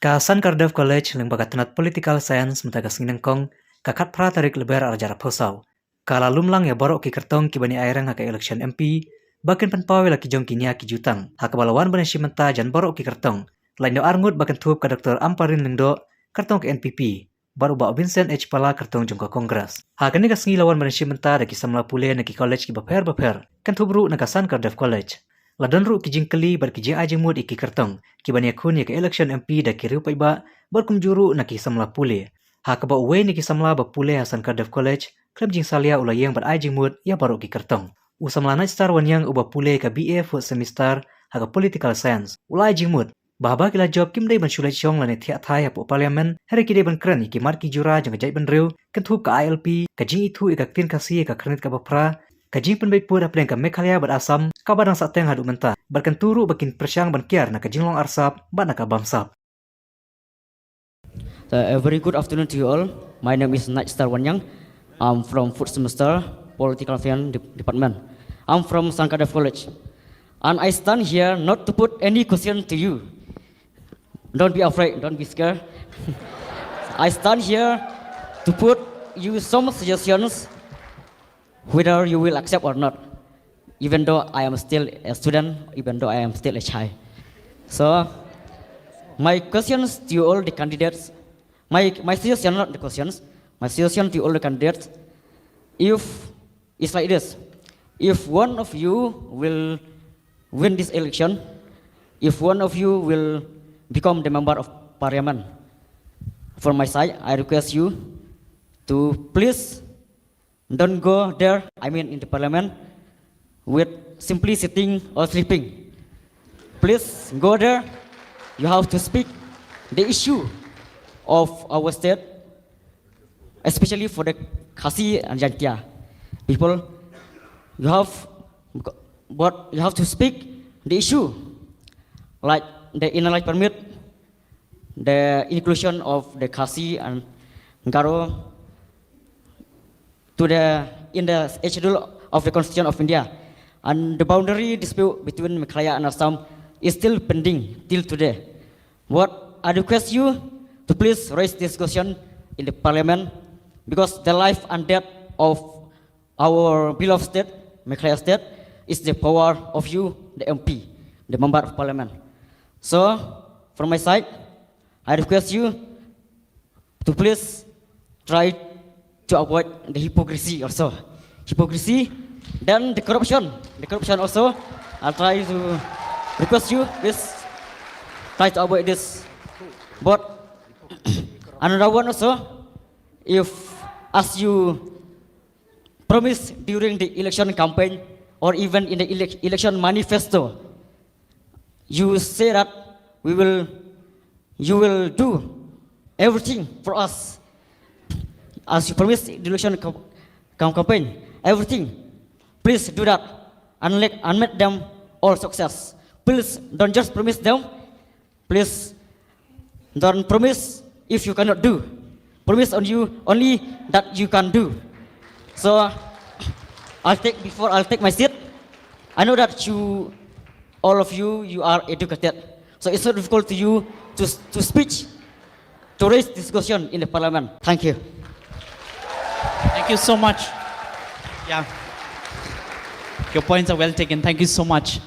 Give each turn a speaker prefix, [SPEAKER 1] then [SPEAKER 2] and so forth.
[SPEAKER 1] Ka San Cardiff College leng bagatanat political science mentagas nginengkong kakat pra tarik lebar arjara posau. Kala lumlang ya borok ki kertong ki bani airang haka election MP, bakin penpawe laki jong kinia ki jutang. Haka balawan bani simenta jan borok ki kertong. Lain do arngut bakin tuhup ka Dr. Amparin lengdo kertong ke NPP. Baru ba Vincent H. Pala kertong jong ka Kongres. Haka ni kasngi lawan bani simenta da ki samla pule na ki college ki baper. Kan tubru na ka San Cardiff College. Ladan ru ki jingkeli bar ki jing ajing mud iki kertong ki bani akun ya ke election MP da ki riu paiba bar kumjuru na ki samla pule. Ha ka ba uwe ni ki samla ba pule San Cardiff College klem jing salia ulayang bar ajing mud ya baru ki kertong. U samla na star wanyang uba pule ka BA fourth semester ha ka political science ulai jing mud. Bahaba kila job kim dai ban sulai chong la ne thia thai ya po parliament here ki dai ban kran ki mar ki jura jang jai ban riu kan thup ka ILP ka jing itu ka tin ka si ka kranit ka bapra kajing penbaik pur apleng ka Meghalaya bat Asam kabadang sateng hadu menta barkan turu bakin persyang ban kiar na kajing long arsap bat na ka bamsap.
[SPEAKER 2] A very good afternoon to you all. My name is Nightstar Wanyang. I'm from fourth semester Political Science Department. I'm from San Cardiff College. And I stand here not to put any question to you. Don't be afraid, don't be scared. I stand here to put you some suggestions whether you will accept or not, even though I am still a student, even though I am still a child. So, my questions to you all the candidates, my suggestion, not the questions, my suggestion to you all the candidates, if it's like this, if one of you will win this election, if one of you will become the member of parliament, from my side, I request you to please don't go there, I mean in the parliament, with simply sitting or sleeping. Please go there. You have to speak the issue of our state, especially for the Khasi and Jantia people. You have to speak the issue, like the inner light permit, the inclusion of the Khasi and Garo in the schedule of the Constitution of India, and the boundary dispute between Meghalaya and Assam is still pending till today. What I request you to please raise this question in the parliament, because the life and death of our beloved state, Meghalaya state, is the power of you, the MP, the member of parliament. So, from my side, I request you to please try to avoid the hypocrisy also. Hypocrisy, then the corruption. The corruption also, I'll try to request you, please try to avoid this. But another one also, if as you promised during the election campaign or even in the election manifesto, you say that you will do everything for us. As you promised in the election campaign, everything, please do that and make them all success. Please don't just promise them. Please don't promise if you cannot do. Promise on you only that you can do. So I'll take my seat. I know that all of you are educated. So it's so difficult to you to speak, to raise discussion in the parliament. Thank you.
[SPEAKER 3] Thank you so much. Yeah. Your points are well taken. Thank you so much.